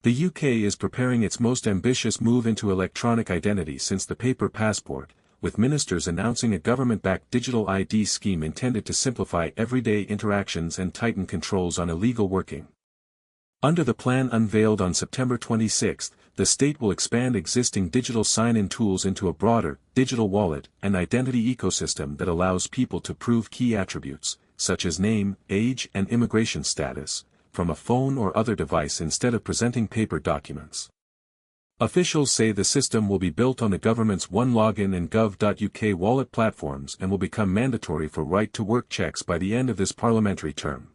The UK is preparing its most ambitious move into electronic identity since the paper passport, with ministers announcing a government-backed digital ID scheme intended to simplify everyday interactions and tighten controls on illegal working. Under the plan unveiled on September 26, the state will expand existing digital sign-in tools into a broader, digital wallet and identity ecosystem that allows people to prove key attributes, such as name, age and immigration status, from a phone or other device instead of presenting paper documents. Officials say the system will be built on the government's OneLogin and gov.uk wallet platforms and will become mandatory for right-to-work checks by the end of this parliamentary term.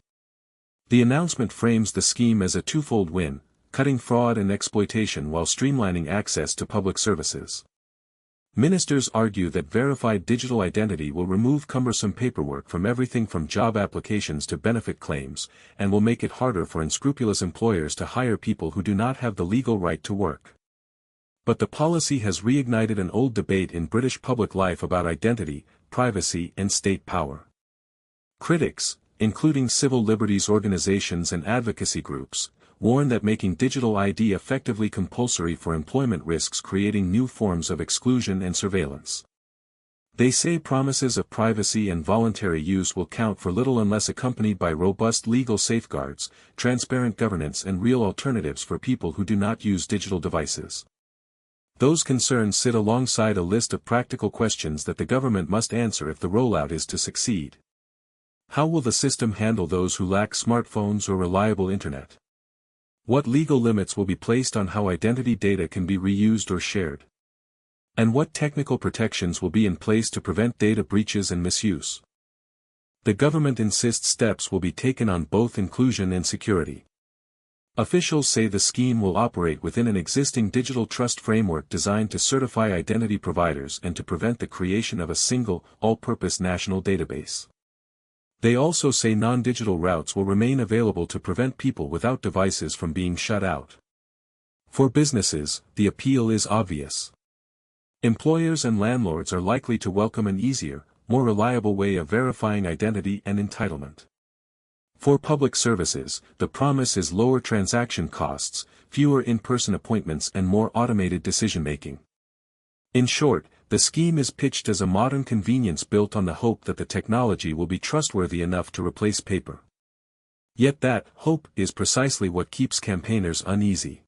The announcement frames the scheme as a twofold win, cutting fraud and exploitation while streamlining access to public services. Ministers argue that verified digital identity will remove cumbersome paperwork from everything from job applications to benefit claims, and will make it harder for unscrupulous employers to hire people who do not have the legal right to work. But the policy has reignited an old debate in British public life about identity, privacy and state power. Critics, including civil liberties organizations and advocacy groups, warn that making digital ID effectively compulsory for employment risks creating new forms of exclusion and surveillance. They say promises of privacy and voluntary use will count for little unless accompanied by robust legal safeguards, transparent governance and real alternatives for people who do not use digital devices. Those concerns sit alongside a list of practical questions that the government must answer if the rollout is to succeed. How will the system handle those who lack smartphones or reliable internet? What legal limits will be placed on how identity data can be reused or shared? And what technical protections will be in place to prevent data breaches and misuse? The government insists steps will be taken on both inclusion and security. Officials say the scheme will operate within an existing digital trust framework designed to certify identity providers and to prevent the creation of a single, all-purpose national database. They also say non-digital routes will remain available to prevent people without devices from being shut out. For businesses, the appeal is obvious. Employers and landlords are likely to welcome an easier, more reliable way of verifying identity and entitlement. For public services, the promise is lower transaction costs, fewer in-person appointments and more automated decision-making. In short, the scheme is pitched as a modern convenience built on the hope that the technology will be trustworthy enough to replace paper. Yet that hope is precisely what keeps campaigners uneasy.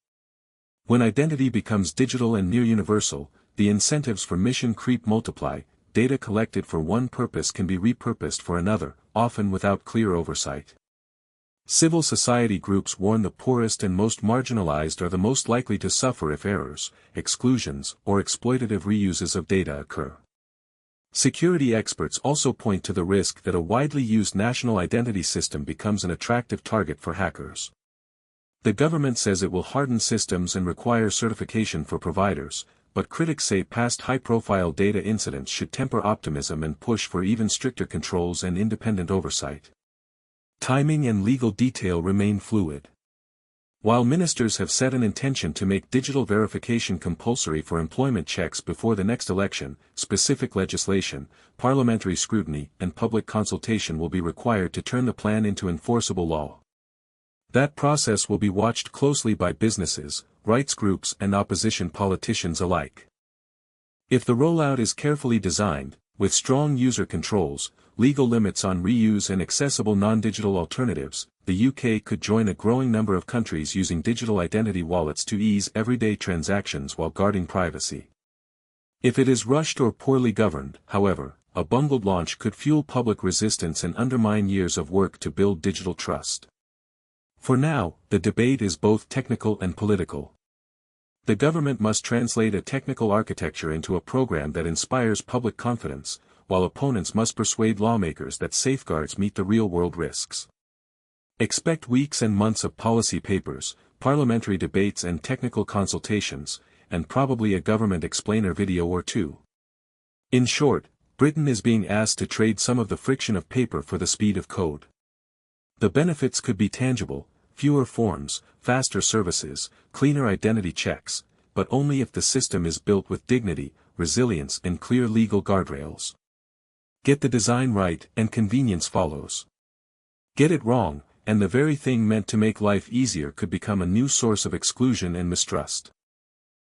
When identity becomes digital and near universal, the incentives for mission creep multiply. Data collected for one purpose can be repurposed for another, often without clear oversight. Civil society groups warn the poorest and most marginalized are the most likely to suffer if errors, exclusions, or exploitative reuses of data occur. Security experts also point to the risk that a widely used national identity system becomes an attractive target for hackers. The government says it will harden systems and require certification for providers, but critics say past high-profile data incidents should temper optimism and push for even stricter controls and independent oversight. Timing and legal detail remain fluid. While ministers have set an intention to make digital verification compulsory for employment checks before the next election, specific legislation, parliamentary scrutiny, and public consultation will be required to turn the plan into enforceable law. That process will be watched closely by businesses, rights groups, and opposition politicians alike. If the rollout is carefully designed, with strong user controls, legal limits on reuse and accessible non-digital alternatives, the UK could join a growing number of countries using digital identity wallets to ease everyday transactions while guarding privacy. If it is rushed or poorly governed, however, a bungled launch could fuel public resistance and undermine years of work to build digital trust. For now, the debate is both technical and political. The government must translate a technical architecture into a program that inspires public confidence, while opponents must persuade lawmakers that safeguards meet the real-world risks. Expect weeks and months of policy papers, parliamentary debates and technical consultations, and probably a government explainer video or two. In short, Britain is being asked to trade some of the friction of paper for the speed of code. The benefits could be tangible: fewer forms, faster services, cleaner identity checks, but only if the system is built with dignity, resilience and clear legal guardrails. Get the design right and convenience follows. Get it wrong, and the very thing meant to make life easier could become a new source of exclusion and mistrust.